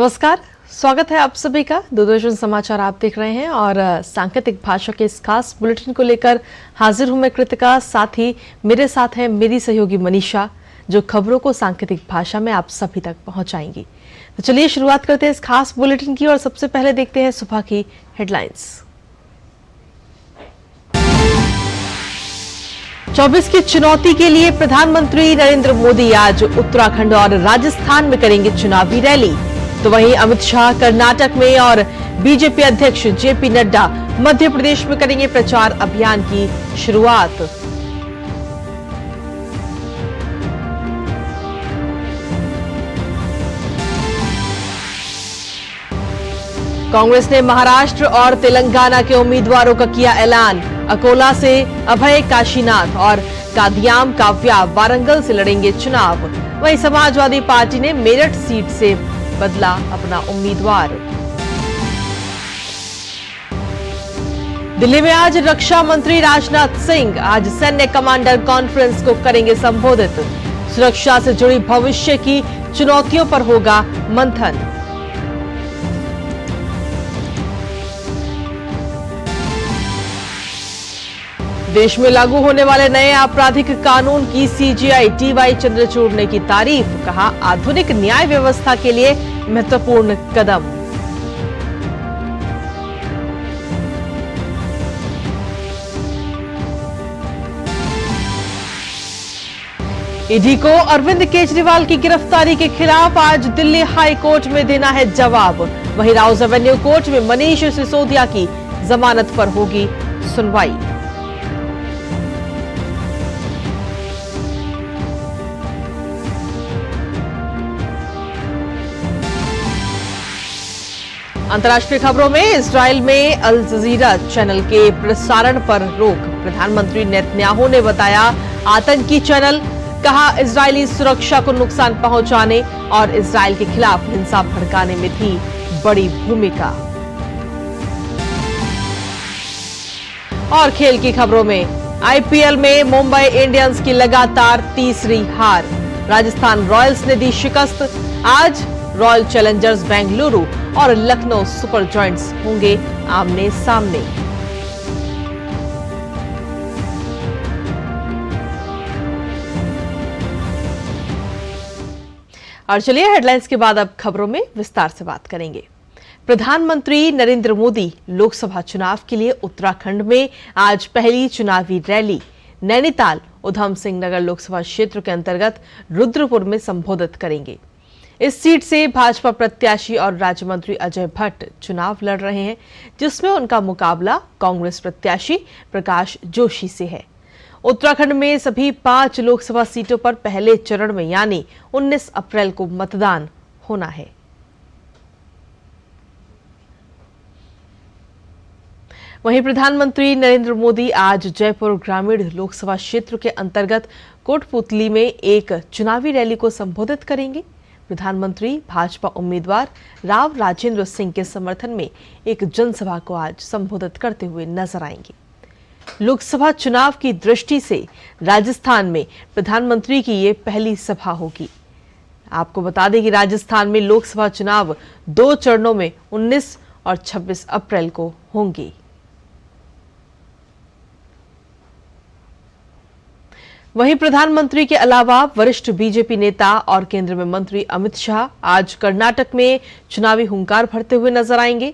नमस्कार, स्वागत है आप सभी का। दूरदर्शन समाचार आप देख रहे हैं और सांकेतिक भाषा के इस खास बुलेटिन को लेकर हाजिर हूं मैं कृतिका। साथ ही मेरे साथ है मेरी सहयोगी मनीषा, जो खबरों को सांकेतिक भाषा में आप सभी तक पहुंचाएंगी। तो चलिए शुरुआत करते हैं इस खास बुलेटिन की और सबसे पहले देखते हैं सुबह की हेडलाइंस। 24 की चुनौती के लिए प्रधानमंत्री नरेंद्र मोदी आज उत्तराखंड और राजस्थान में करेंगे चुनावी रैली। तो वहीं अमित शाह कर्नाटक में और बीजेपी अध्यक्ष जेपी नड्डा मध्य प्रदेश में करेंगे प्रचार अभियान की शुरुआत। कांग्रेस ने महाराष्ट्र और तेलंगाना के उम्मीदवारों का किया ऐलान। अकोला से अभय काशीनाथ और कादियाम काव्या वारंगल से लड़ेंगे चुनाव। वहीं समाजवादी पार्टी ने मेरठ सीट से बदला अपना उम्मीदवार। दिल्ली में आज रक्षा मंत्री राजनाथ सिंह आज सैन्य कमांडर कॉन्फ्रेंस को करेंगे संबोधित। सुरक्षा से जुड़ी भविष्य की चुनौतियों पर होगा मंथन। देश में लागू होने वाले नए आपराधिक कानून की सीजीआई टीवाई चंद्रचूड़ ने की तारीफ। कहा, आधुनिक न्याय व्यवस्था के लिए महत्वपूर्ण कदम। ईडी को अरविंद केजरीवाल की गिरफ्तारी के खिलाफ आज दिल्ली हाई कोर्ट में देना है जवाब। वहीं राउज एवेन्यू कोर्ट में मनीष सिसोदिया की जमानत पर होगी सुनवाई। अंतर्राष्ट्रीय खबरों में इजराइल में अल जजीरा चैनल के प्रसारण पर रोक। प्रधानमंत्री नेतन्याहू ने बताया आतंकी चैनल। कहा, इजरायली सुरक्षा को नुकसान पहुंचाने और इजराइल के खिलाफ हिंसा भड़काने में थी बड़ी भूमिका। और खेल की खबरों में आईपीएल में मुंबई इंडियंस की लगातार तीसरी हार। राजस्थान रॉयल्स ने दी शिकस्त। आज रॉयल चैलेंजर्स बेंगलुरु और लखनऊ सुपर जॉयंट्स होंगे आमने सामने। और चलिए हेडलाइंस के बाद अब खबरों में विस्तार से बात करेंगे। प्रधानमंत्री नरेंद्र मोदी लोकसभा चुनाव के लिए उत्तराखंड में आज पहली चुनावी रैली नैनीताल उधम सिंह नगर लोकसभा क्षेत्र के अंतर्गत रुद्रपुर में संबोधित करेंगे। इस सीट से भाजपा प्रत्याशी और राज्य मंत्री अजय भट्ट चुनाव लड़ रहे हैं, जिसमें उनका मुकाबला कांग्रेस प्रत्याशी प्रकाश जोशी से है। उत्तराखंड में सभी 5 लोकसभा सीटों पर पहले चरण में यानी 19 अप्रैल को मतदान होना है। वहीं प्रधानमंत्री नरेंद्र मोदी आज जयपुर ग्रामीण लोकसभा क्षेत्र के अंतर्गत कोटपुतली में एक चुनावी रैली को संबोधित करेंगे। प्रधानमंत्री भाजपा उम्मीदवार राव राजेंद्र सिंह के समर्थन में एक जनसभा को आज संबोधित करते हुए नजर आएंगे। लोकसभा चुनाव की दृष्टि से राजस्थान में प्रधानमंत्री की ये पहली सभा होगी। आपको बता दें कि राजस्थान में लोकसभा चुनाव 2 चरणों में 19 और 26 अप्रैल को होंगे। वहीं प्रधानमंत्री के अलावा वरिष्ठ बीजेपी नेता और केंद्र में मंत्री अमित शाह आज कर्नाटक में चुनावी हुंकार भरते हुए नजर आएंगे।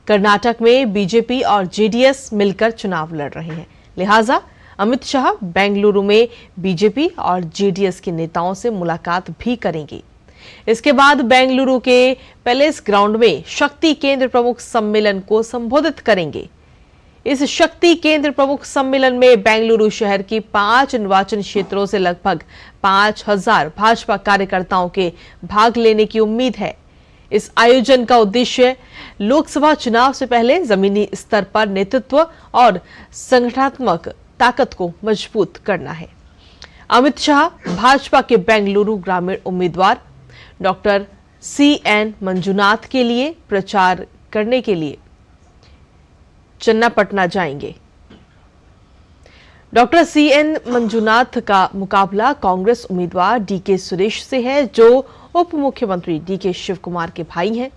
कर्नाटक में बीजेपी और जेडीएस मिलकर चुनाव लड़ रहे हैं, लिहाजा अमित शाह बेंगलुरु में बीजेपी और जेडीएस के नेताओं से मुलाकात भी करेंगे। इसके बाद बेंगलुरु के पैलेस ग्राउंड में शक्ति केंद्र प्रमुख सम्मेलन को संबोधित करेंगे। इस शक्ति केंद्र प्रमुख सम्मेलन में बेंगलुरु शहर की 5 निर्वाचन क्षेत्रों से लगभग 5000 भाजपा कार्यकर्ताओं के भाग लेने की उम्मीद है। इस आयोजन का उद्देश्य लोकसभा चुनाव से पहले जमीनी स्तर पर नेतृत्व और संगठनात्मक ताकत को मजबूत करना है। अमित शाह भाजपा के बेंगलुरु ग्रामीण उम्मीदवार डॉक्टर CN मंजुनाथ के लिए प्रचार करने के लिए चन्नापटना जाएंगे। डॉक्टर सीएन मंजुनाथ का मुकाबला कांग्रेस उम्मीदवार डीके सुरेश से है, जो उप मुख्यमंत्री डीके शिव कुमार के भाई हैं।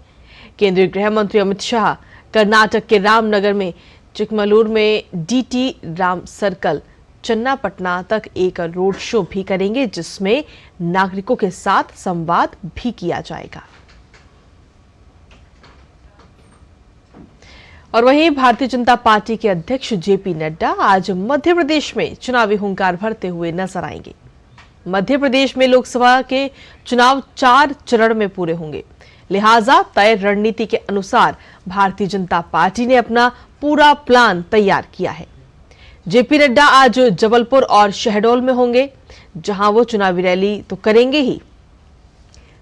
केंद्रीय गृह मंत्री अमित शाह कर्नाटक के रामनगर में, चिकमगलूर में डीटी राम सर्कल, चन्नापटना तक एक रोड शो भी करेंगे, जिसमें नागरिकों के साथ संवाद भी किया जाएगा। और वहीं भारतीय जनता पार्टी के अध्यक्ष जेपी नड्डा आज मध्य प्रदेश में चुनावी हुंकार भरते हुए नजर आएंगे। मध्य प्रदेश में लोकसभा के चुनाव 4 चरण में पूरे होंगे, लिहाजा तय रणनीति के अनुसार भारतीय जनता पार्टी ने अपना पूरा प्लान तैयार किया है। जेपी नड्डा आज जबलपुर और शहडोल में होंगे, जहां वो चुनावी रैली तो करेंगे ही,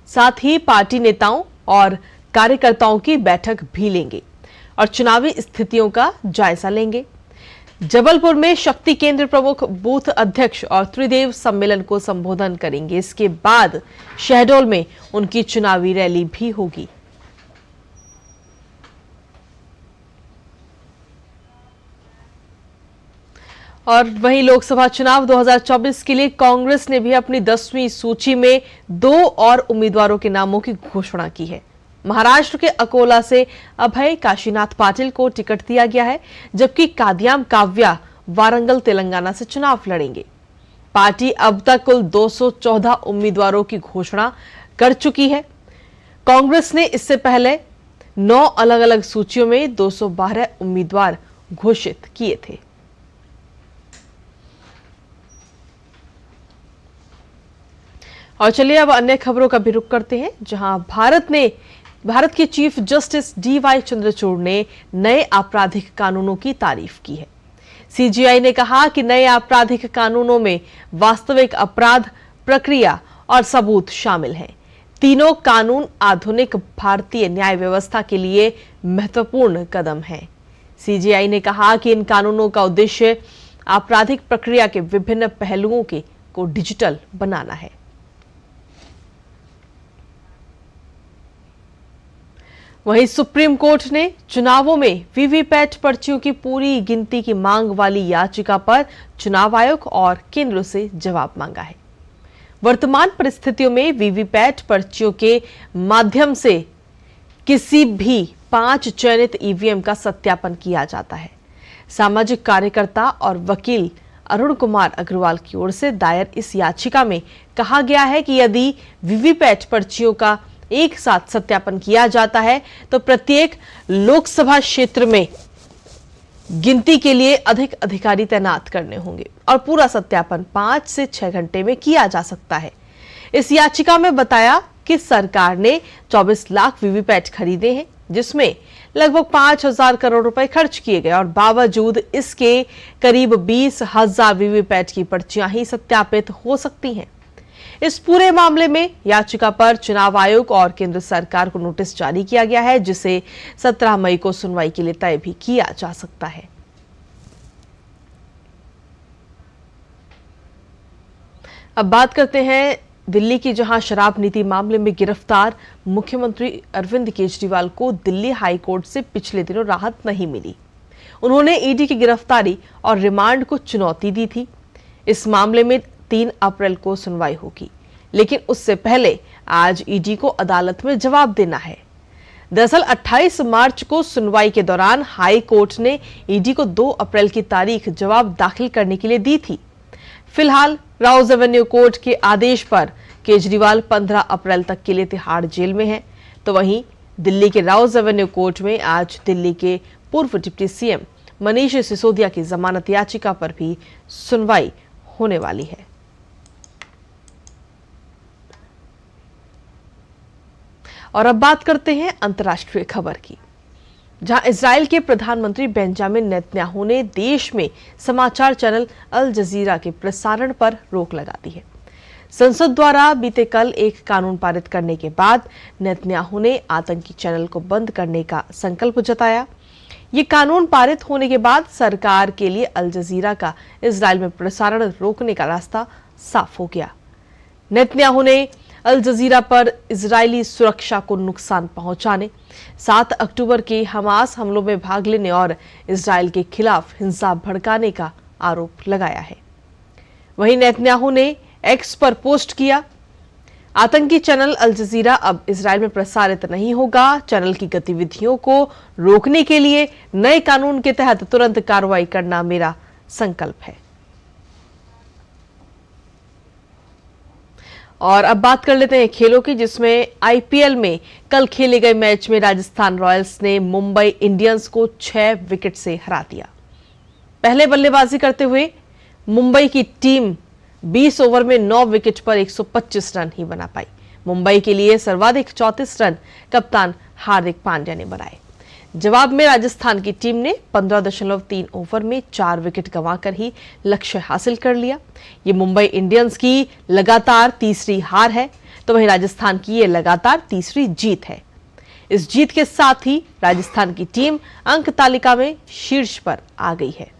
साथ ही पार्टी नेताओं और कार्यकर्ताओं की बैठक भी लेंगे और चुनावी स्थितियों का जायजा लेंगे। जबलपुर में शक्ति केंद्र प्रमुख, बूथ अध्यक्ष और त्रिदेव सम्मेलन को संबोधन करेंगे। इसके बाद शहडोल में उनकी चुनावी रैली भी होगी। और वहीं लोकसभा चुनाव 2024 के लिए कांग्रेस ने भी अपनी 10वीं सूची में 2 और उम्मीदवारों के नामों की घोषणा की है। महाराष्ट्र के अकोला से अभय काशीनाथ पाटिल को टिकट दिया गया है, जबकि कादियाम काव्या वारंगल तेलंगाना से चुनाव लड़ेंगे। पार्टी अब तक कुल 214 उम्मीदवारों की घोषणा कर चुकी है। कांग्रेस ने इससे पहले 9 अलग अलग सूचियों में 212 उम्मीदवार घोषित किए थे। और चलिए अब अन्य खबरों का भी रुख करते हैं, जहां भारत के चीफ जस्टिस डीवाई चंद्रचूड़ ने नए आपराधिक कानूनों की तारीफ की है। सीजेआई ने कहा कि नए आपराधिक कानूनों में वास्तविक अपराध, प्रक्रिया और सबूत शामिल हैं। तीनों कानून आधुनिक भारतीय न्याय व्यवस्था के लिए महत्वपूर्ण कदम हैं। सीजेआई ने कहा कि इन कानूनों का उद्देश्य आपराधिक प्रक्रिया के विभिन्न पहलुओं को डिजिटल बनाना है। वहीं सुप्रीम कोर्ट ने चुनावों में वीवीपैट पर्चियों की पूरी गिनती की मांग वाली याचिका पर चुनाव आयोग और केंद्र से जवाब मांगा है। वर्तमान परिस्थितियों में वीवीपैट पर्चियों के माध्यम से किसी भी 5 चयनित ईवीएम का सत्यापन किया जाता है। सामाजिक कार्यकर्ता और वकील अरुण कुमार अग्रवाल की ओर से दायर इस याचिका में कहा गया है कि यदि वीवीपैट पर्चियों का एक साथ सत्यापन किया जाता है तो प्रत्येक लोकसभा क्षेत्र में गिनती के लिए अधिक अधिकारी तैनात करने होंगे और पूरा सत्यापन 5 से 6 घंटे में किया जा सकता है। इस याचिका में बताया कि सरकार ने 24 लाख वीवीपैट खरीदे हैं, जिसमें लगभग 5,000 करोड़ रुपए खर्च किए गए और बावजूद इसके करीब 20,000 वीवीपैट की पर्चियां ही सत्यापित हो सकती हैं। इस पूरे मामले में याचिका पर चुनाव आयोग और केंद्र सरकार को नोटिस जारी किया गया है, जिसे 17 मई को सुनवाई के लिए तय भी किया जा सकता है। अब बात करते हैं दिल्ली की, जहां शराब नीति मामले में गिरफ्तार मुख्यमंत्री अरविंद केजरीवाल को दिल्ली हाई कोर्ट से पिछले दिनों राहत नहीं मिली। उन्होंने ईडी की गिरफ्तारी और रिमांड को चुनौती दी थी। इस मामले में 3 अप्रैल को सुनवाई होगी, लेकिन उससे पहले आज ईडी को अदालत में जवाब देना है। दरअसल 28 मार्च को सुनवाई के दौरान हाई कोर्ट ने ईडी को 2 अप्रैल की तारीख जवाब दाखिल करने के लिए दी थी। फिलहाल राउज एवेन्यू कोर्ट के आदेश पर केजरीवाल 15 अप्रैल तक के लिए तिहाड़ जेल में है। तो वहीं दिल्ली के राउज एवेन्यू कोर्ट में आज दिल्ली के पूर्व डिप्टी सीएम मनीष सिसोदिया की जमानत याचिका पर भी सुनवाई होने वाली है। और अब बात करते हैं अंतर्राष्ट्रीय खबर की, जहां इजराइल के प्रधानमंत्री बेंजामिन नेतन्याहू ने देश में समाचार चैनल अल जजीरा के प्रसारण पर रोक लगा दी है। संसद द्वारा बीते कल एक कानून पारित करने के बाद नेतन्याहू ने आतंकी चैनल को बंद करने का संकल्प जताया। ये कानून पारित होने के बाद सरकार के लिए अल जजीरा का इजराइल में प्रसारण रोकने का रास्ता साफ हो गया। नेतन्याहू ने अल जजीरा पर इजरायली सुरक्षा को नुकसान पहुंचाने, 7 अक्टूबर के हमास हमलों में भाग लेने और इजराइल के खिलाफ हिंसा भड़काने का आरोप लगाया है। वहीं नेतन्याहू ने एक्स पर पोस्ट किया, आतंकी चैनल अल जजीरा अब इजराइल में प्रसारित नहीं होगा। चैनल की गतिविधियों को रोकने के लिए नए कानून के तहत तुरंत कार्रवाई करना मेरा संकल्प है। और अब बात कर लेते हैं खेलों की, जिसमें आईपीएल में कल खेले गए मैच में राजस्थान रॉयल्स ने मुंबई इंडियंस को 6 विकेट से हरा दिया। पहले बल्लेबाजी करते हुए मुंबई की टीम 20 ओवर में 9 विकेट पर 125 रन ही बना पाई। मुंबई के लिए सर्वाधिक 34 रन कप्तान हार्दिक पांड्या ने बनाए। जवाब में राजस्थान की टीम ने 15.3 ओवर में 4 विकेट गंवाकर ही लक्ष्य हासिल कर लिया। ये मुंबई इंडियंस की लगातार तीसरी हार है, तो वहीं राजस्थान की ये लगातार तीसरी जीत है। इस जीत के साथ ही राजस्थान की टीम अंक तालिका में शीर्ष पर आ गई है।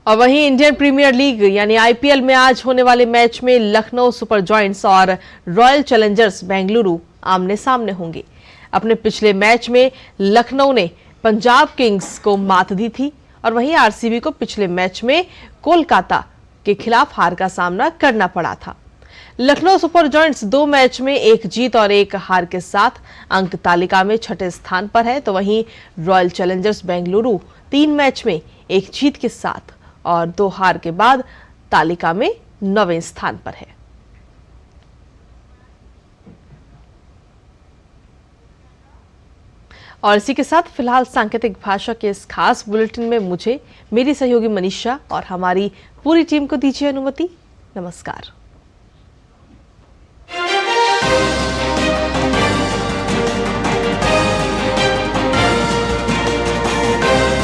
और वहीं इंडियन प्रीमियर लीग यानी आईपीएल में आज होने वाले मैच में लखनऊ सुपर जायंट्स और रॉयल चैलेंजर्स बेंगलुरु आमने सामने होंगे। अपने पिछले मैच में लखनऊ ने पंजाब किंग्स को मात दी थी और वहीं आरसीबी को पिछले मैच में कोलकाता के खिलाफ हार का सामना करना पड़ा था। लखनऊ सुपर जायंट्स 2 मैच में 1 जीत और 1 हार के साथ अंक तालिका में 6ठे स्थान पर है, तो वहीं रॉयल चैलेंजर्स बेंगलुरु 3 मैच में 1 जीत के साथ और 2 हार के बाद तालिका में 9वें स्थान पर है। और इसी के साथ फिलहाल सांकेतिक भाषा के इस खास बुलेटिन में मुझे, मेरी सहयोगी मनीषा और हमारी पूरी टीम को दीजिए अनुमति। नमस्कार।